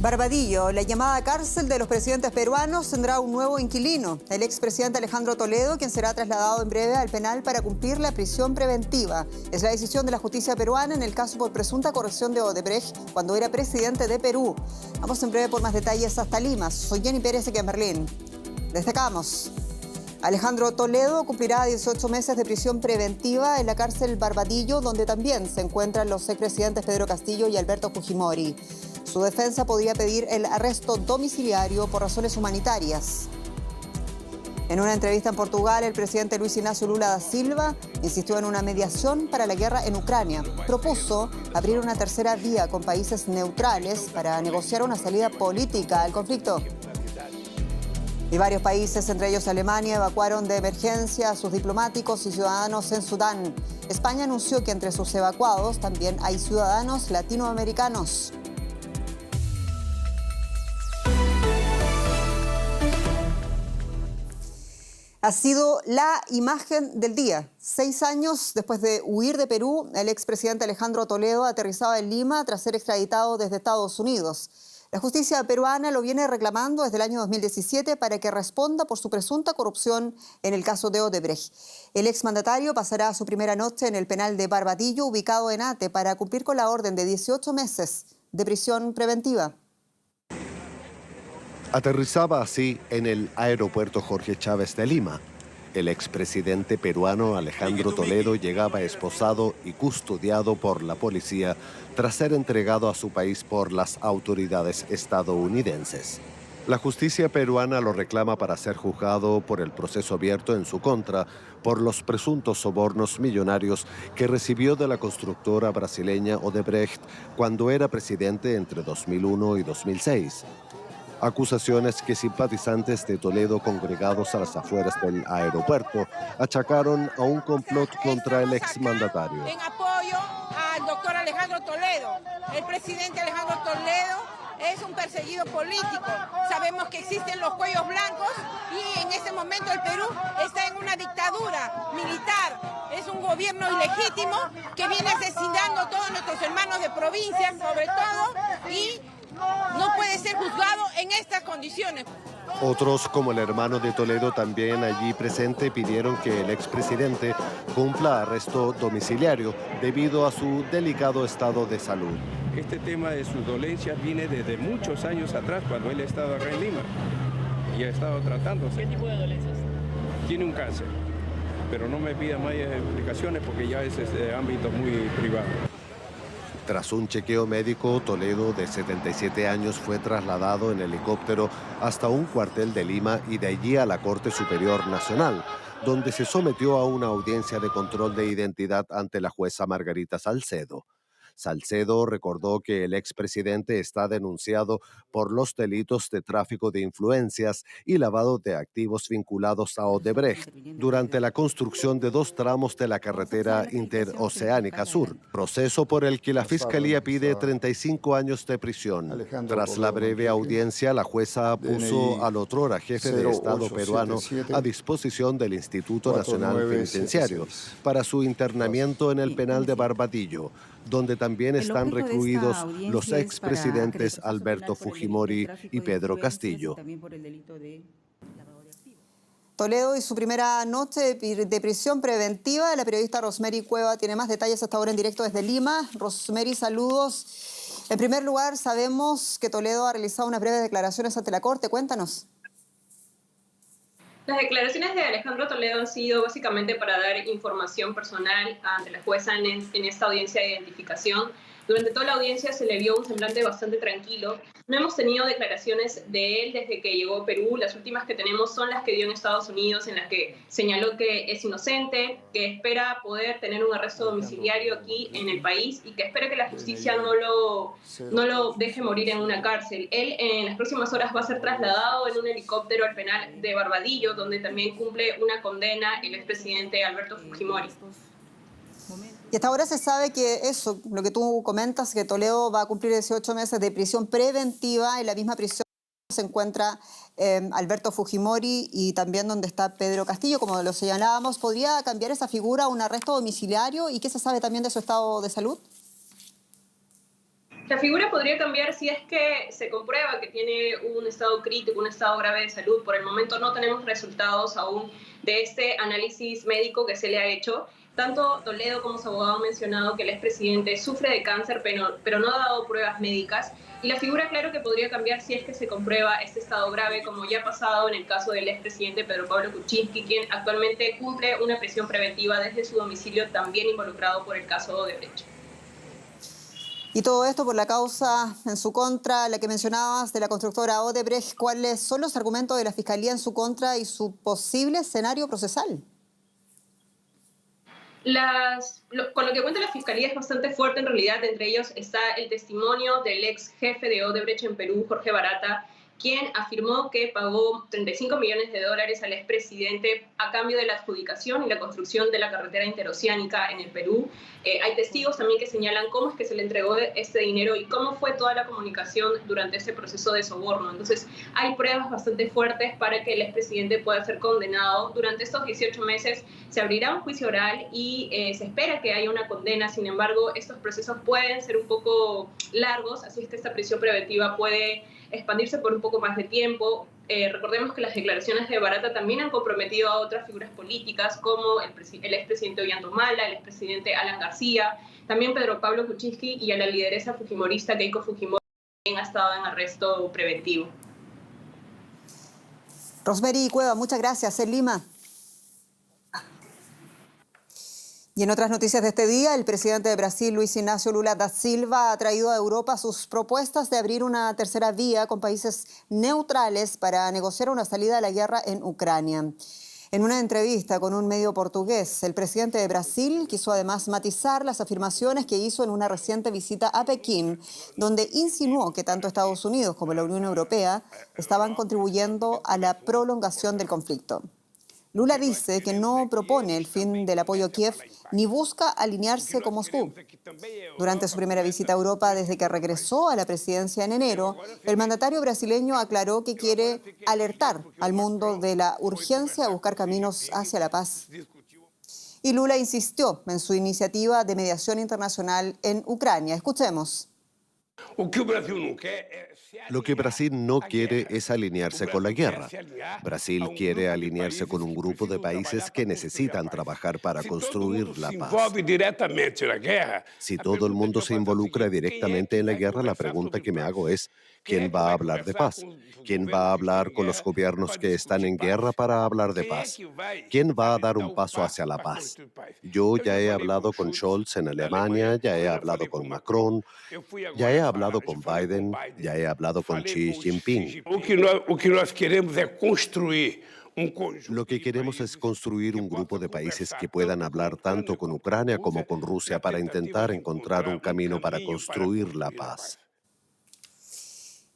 Barbadillo, la llamada cárcel de los presidentes peruanos tendrá un nuevo inquilino, el expresidente Alejandro Toledo, quien será trasladado en breve al penal para cumplir la prisión preventiva. Es la decisión de la justicia peruana en el caso por presunta corrupción de Odebrecht cuando era presidente de Perú. Vamos en breve por más detalles hasta Lima. Soy Jenny Pérez aquí en Berlín. Destacamos. Alejandro Toledo cumplirá 18 meses de prisión preventiva en la cárcel Barbadillo, donde también se encuentran los expresidentes Pedro Castillo y Alberto Fujimori. Su defensa podría pedir el arresto domiciliario por razones humanitarias. En una entrevista en Portugal, el presidente Luis Ignacio Lula da Silva insistió en una mediación para la guerra en Ucrania. Propuso abrir una tercera vía con países neutrales para negociar una salida política al conflicto. Y varios países, entre ellos Alemania, evacuaron de emergencia a sus diplomáticos y ciudadanos en Sudán. España anunció que entre sus evacuados también hay ciudadanos latinoamericanos. Ha sido la imagen del día. 6 años después de huir de Perú, el expresidente Alejandro Toledo aterrizaba en Lima tras ser extraditado desde Estados Unidos. La justicia peruana lo viene reclamando desde el año 2017 para que responda por su presunta corrupción en el caso de Odebrecht. El exmandatario pasará su primera noche en el penal de Barbadillo, ubicado en Ate, para cumplir con la orden de 18 meses de prisión preventiva. Aterrizaba así en el aeropuerto Jorge Chávez de Lima. El expresidente peruano Alejandro Toledo llegaba esposado y custodiado por la policía tras ser entregado a su país por las autoridades estadounidenses. La justicia peruana lo reclama para ser juzgado por el proceso abierto en su contra por los presuntos sobornos millonarios que recibió de la constructora brasileña Odebrecht cuando era presidente entre 2001 y 2006. Acusaciones que simpatizantes de Toledo congregados a las afueras del aeropuerto achacaron a un complot contra el exmandatario. En apoyo al doctor Alejandro Toledo. El presidente Alejandro Toledo es un perseguido político. Sabemos que existen los cuellos blancos y en este momento el Perú está en una dictadura militar. Es un gobierno ilegítimo que viene asesinando a todos nuestros hermanos de provincia, sobre todo, y no puede ser juzgado en estas condiciones. Otros, como el hermano de Toledo, también allí presente, pidieron que el expresidente cumpla arresto domiciliario debido a su delicado estado de salud. Este tema de su dolencia viene desde muchos años atrás, cuando él ha estado acá en Lima y ha estado tratándose. ¿Qué tipo de dolencias? Tiene un cáncer, pero no me pida mayores explicaciones porque ya es de ámbito muy privado. Tras un chequeo médico, Toledo, de 77 años, fue trasladado en helicóptero hasta un cuartel de Lima y de allí a la Corte Superior Nacional, donde se sometió a una audiencia de control de identidad ante la jueza Margarita Salcedo. Salcedo recordó que el expresidente está denunciado por los delitos de tráfico de influencias y lavado de activos vinculados a Odebrecht durante la construcción de 2 tramos de la carretera interoceánica sur, proceso por el que la Fiscalía pide 35 años de prisión. Tras la breve audiencia, la jueza puso al otrora jefe de Estado peruano a disposición del Instituto Nacional Penitenciario para su internamiento en el penal de Barbadillo, donde también están recluidos los expresidentes Alberto Fujimori y Pedro Castillo. Toledo y su primera noche de prisión preventiva. La periodista Rosemary Cueva tiene más detalles hasta ahora en directo desde Lima. Rosemary, saludos. En primer lugar, sabemos que Toledo ha realizado unas breves declaraciones ante la Corte. Cuéntanos. Las declaraciones de Alejandro Toledo han sido básicamente para dar información personal ante la jueza en esta audiencia de identificación. Durante toda la audiencia se le vio un semblante bastante tranquilo. No hemos tenido declaraciones de él desde que llegó a Perú. Las últimas que tenemos son las que dio en Estados Unidos, en las que señaló que es inocente, que espera poder tener un arresto domiciliario aquí en el país y que espera que la justicia no lo deje morir en una cárcel. Él en las próximas horas va a ser trasladado en un helicóptero al penal de Barbadillo, donde también cumple una condena el expresidente Alberto Fujimori. Y hasta ahora se sabe que eso, lo que tú comentas, que Toledo va a cumplir 18 meses de prisión preventiva. En la misma prisión se encuentra Alberto Fujimori y también donde está Pedro Castillo, como lo señalábamos. ¿Podría cambiar esa figura a un arresto domiciliario? ¿Y qué se sabe también de su estado de salud? La figura podría cambiar si es que se comprueba que tiene un estado crítico, un estado grave de salud. Por el momento no tenemos resultados aún de este análisis médico que se le ha hecho. Tanto Toledo como su abogado han mencionado que el expresidente sufre de cáncer, pero no ha dado pruebas médicas. Y la figura, claro que podría cambiar si es que se comprueba este estado grave, como ya ha pasado en el caso del expresidente Pedro Pablo Kuczynski, quien actualmente cumple una prisión preventiva desde su domicilio, también involucrado por el caso Odebrecht. Y todo esto por la causa en su contra, la que mencionabas, de la constructora Odebrecht. ¿Cuáles son los argumentos de la Fiscalía en su contra y su posible escenario procesal? Con lo que cuenta la Fiscalía es bastante fuerte en realidad. Entre ellos está el testimonio del ex jefe de Odebrecht en Perú, Jorge Barata, quien afirmó que pagó $35 millones al expresidente a cambio de la adjudicación y la construcción de la carretera interoceánica en el Perú. Hay testigos también que señalan cómo es que se le entregó este dinero y cómo fue toda la comunicación durante este proceso de soborno. Entonces, hay pruebas bastante fuertes para que el expresidente pueda ser condenado. Durante estos 18 meses se abrirá un juicio oral y se espera que haya una condena. Sin embargo, estos procesos pueden ser un poco largos, así es que esta prisión preventiva puede expandirse por un poco más de tiempo. Recordemos que las declaraciones de Barata también han comprometido a otras figuras políticas como el expresidente Ollanta Humala, el expresidente Alan García, también Pedro Pablo Kuczynski y a la lideresa fujimorista Keiko Fujimori, quien ha estado en arresto preventivo. Rosemary Cueva, muchas gracias. En Lima. Y en otras noticias de este día, el presidente de Brasil, Luis Inácio Lula da Silva, ha traído a Europa sus propuestas de abrir una tercera vía con países neutrales para negociar una salida a la guerra en Ucrania. En una entrevista con un medio portugués, el presidente de Brasil quiso además matizar las afirmaciones que hizo en una reciente visita a Pekín, donde insinuó que tanto Estados Unidos como la Unión Europea estaban contribuyendo a la prolongación del conflicto. Lula dice que no propone el fin del apoyo a Kiev ni busca alinearse con Moscú. Durante su primera visita a Europa desde que regresó a la presidencia en enero, el mandatario brasileño aclaró que quiere alertar al mundo de la urgencia de buscar caminos hacia la paz. Y Lula insistió en su iniciativa de mediación internacional en Ucrania. Escuchemos. Lo que Brasil no quiere es alinearse con la guerra. Brasil quiere alinearse con un grupo de países que necesitan trabajar para construir la paz. Si todo el mundo se involucra directamente en la guerra, la pregunta que me hago es, ¿quién va a hablar de paz? ¿Quién va a hablar con los gobiernos que están en guerra para hablar de paz? ¿Quién va a dar un paso hacia la paz? Yo ya he hablado con Scholz en Alemania, ya he hablado con Macron, ya he hablado con Biden, ya he hablado con Xi Jinping. Lo que queremos es construir un grupo de países que puedan hablar tanto con Ucrania como con Rusia para intentar encontrar un camino para construir la paz.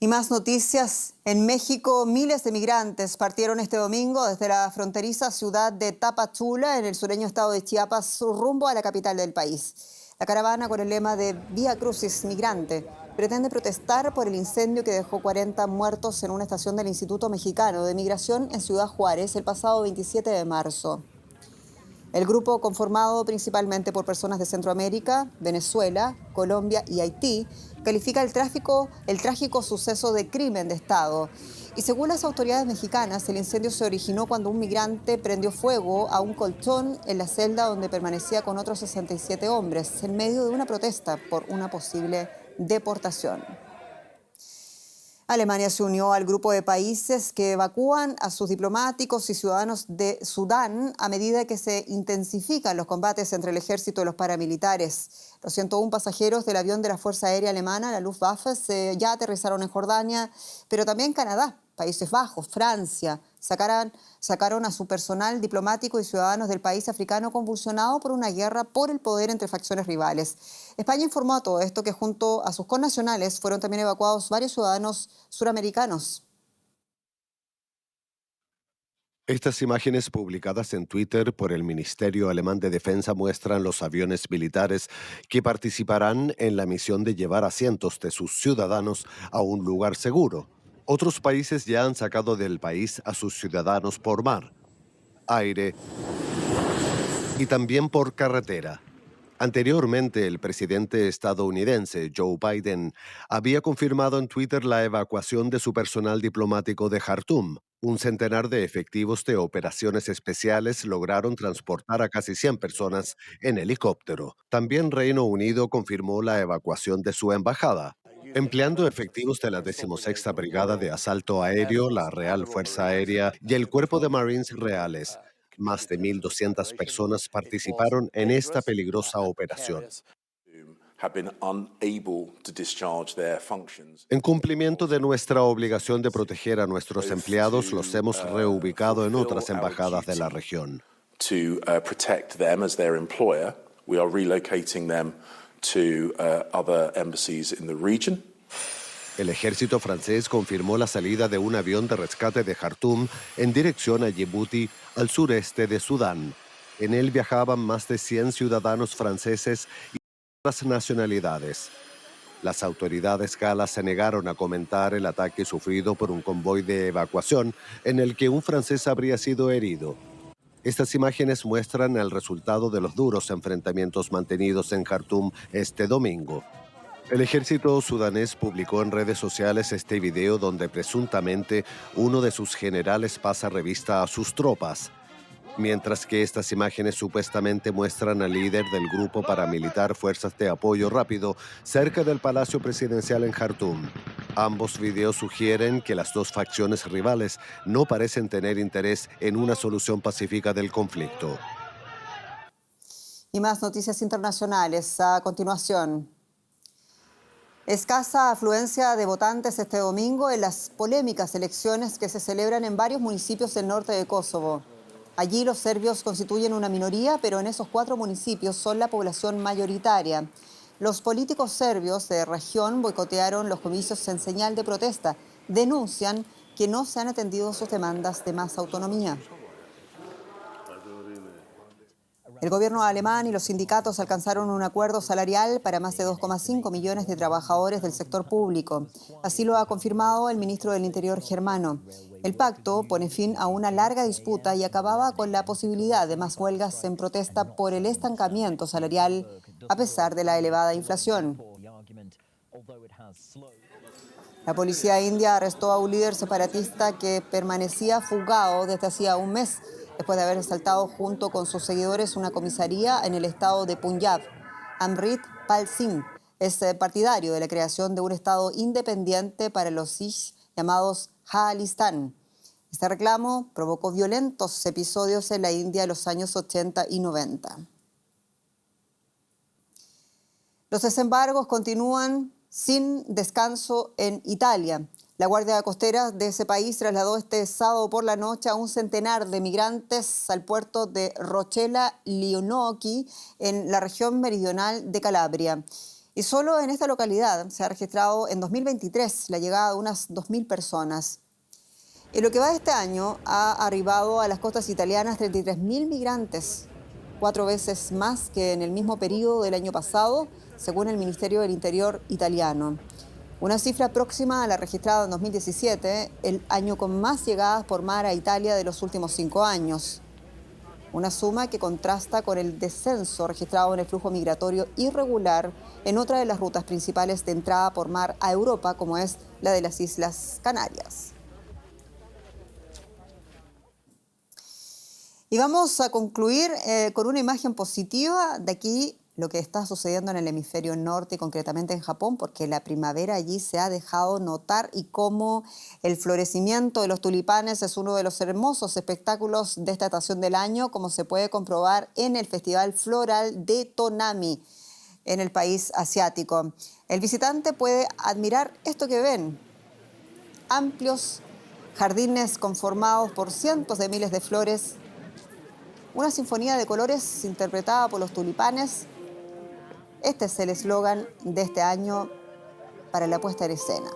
Y más noticias. En México, miles de migrantes partieron este domingo desde la fronteriza ciudad de Tapachula, en el sureño estado de Chiapas, rumbo a la capital del país. La caravana, con el lema de Vía Crucis Migrante, pretende protestar por el incendio que dejó 40 muertos en una estación del Instituto Mexicano de Migración en Ciudad Juárez el pasado 27 de marzo. El grupo, conformado principalmente por personas de Centroamérica, Venezuela, Colombia y Haití, califica el trágico suceso de crimen de Estado. Y según las autoridades mexicanas, el incendio se originó cuando un migrante prendió fuego a un colchón en la celda donde permanecía con otros 67 hombres, en medio de una protesta por una posible deportación. Alemania se unió al grupo de países que evacúan a sus diplomáticos y ciudadanos de Sudán a medida que se intensifican los combates entre el ejército y los paramilitares. Los 101 pasajeros del avión de la Fuerza Aérea Alemana, la Luftwaffe, ya aterrizaron en Jordania, pero también Canadá, Países Bajos, Francia, sacaron a su personal diplomático y ciudadanos del país africano convulsionado por una guerra por el poder entre facciones rivales. España informó a todo esto que junto a sus connacionales fueron también evacuados varios ciudadanos suramericanos. Estas imágenes publicadas en Twitter por el Ministerio Alemán de Defensa muestran los aviones militares que participarán en la misión de llevar a cientos de sus ciudadanos a un lugar seguro. Otros países ya han sacado del país a sus ciudadanos por mar, aire y también por carretera. Anteriormente, el presidente estadounidense Joe Biden había confirmado en Twitter la evacuación de su personal diplomático de Jartum. Un centenar de efectivos de operaciones especiales lograron transportar a casi 100 personas en helicóptero. También Reino Unido confirmó la evacuación de su embajada, empleando efectivos de la 16ª Brigada de Asalto Aéreo, la Real Fuerza Aérea y el Cuerpo de Marines Reales. Más de 1.200 personas participaron en esta peligrosa operación. En cumplimiento de nuestra obligación de proteger a nuestros empleados, los hemos reubicado en otras embajadas de la región. El ejército francés confirmó la salida de un avión de rescate de Jartum en dirección a Yibuti, al sureste de Sudán. En él viajaban más de 100 ciudadanos franceses y otras nacionalidades. Las autoridades galas se negaron a comentar el ataque sufrido por un convoy de evacuación en el que un francés habría sido herido. Estas imágenes muestran el resultado de los duros enfrentamientos mantenidos en Jartum este domingo. El ejército sudanés publicó en redes sociales este video donde presuntamente uno de sus generales pasa revista a sus tropas, mientras que estas imágenes supuestamente muestran al líder del grupo paramilitar Fuerzas de Apoyo Rápido cerca del Palacio Presidencial en Jartum. Ambos videos sugieren que las dos facciones rivales no parecen tener interés en una solución pacífica del conflicto. Y más noticias internacionales a continuación. Escasa afluencia de votantes este domingo en las polémicas elecciones que se celebran en varios municipios del norte de Kosovo. Allí los serbios constituyen una minoría, pero en esos 4 municipios son la población mayoritaria. Los políticos serbios de región boicotearon los comicios en señal de protesta. Denuncian que no se han atendido sus demandas de más autonomía. El gobierno alemán y los sindicatos alcanzaron un acuerdo salarial para más de 2,5 millones de trabajadores del sector público. Así lo ha confirmado el ministro del Interior germano. El pacto pone fin a una larga disputa y acababa con la posibilidad de más huelgas en protesta por el estancamiento salarial, a pesar de la elevada inflación. La policía india arrestó a un líder separatista que permanecía fugado desde hacía un mes, después de haber asaltado junto con sus seguidores una comisaría en el estado de Punjab. Amrit Pal Singh es partidario de la creación de un estado independiente para los Sikhs llamados Khalistan. Este reclamo provocó violentos episodios en la India en los años 80 y 90. Los desembargos continúan sin descanso en Italia. La Guardia Costera de ese país trasladó este sábado por la noche a un centenar de migrantes al puerto de Roccella Liunochi, en la región meridional de Calabria. Y solo en esta localidad se ha registrado en 2023 la llegada de unas 2.000 personas. En lo que va de este año ha arribado a las costas italianas 33.000 migrantes, 4 veces más que en el mismo periodo del año pasado, según el Ministerio del Interior italiano. Una cifra próxima a la registrada en 2017, el año con más llegadas por mar a Italia de los últimos 5 años. Una suma que contrasta con el descenso registrado en el flujo migratorio irregular en otra de las rutas principales de entrada por mar a Europa, como es la de las Islas Canarias. Y vamos a concluir con una imagen positiva de aquí, lo que está sucediendo en el hemisferio norte y concretamente en Japón, porque la primavera allí se ha dejado notar y cómo el florecimiento de los tulipanes es uno de los hermosos espectáculos de esta estación del año, como se puede comprobar en el Festival Floral de Tonami, en el país asiático. El visitante puede admirar esto que ven: amplios jardines conformados por cientos de miles de flores, una sinfonía de colores interpretada por los tulipanes. Este es el eslogan de este año para la puesta en escena.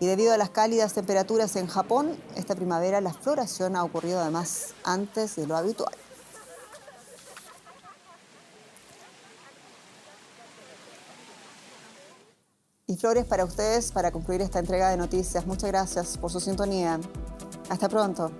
Y debido a las cálidas temperaturas en Japón, esta primavera la floración ha ocurrido además antes de lo habitual. Y flores para ustedes para concluir esta entrega de noticias. Muchas gracias por su sintonía. Hasta pronto.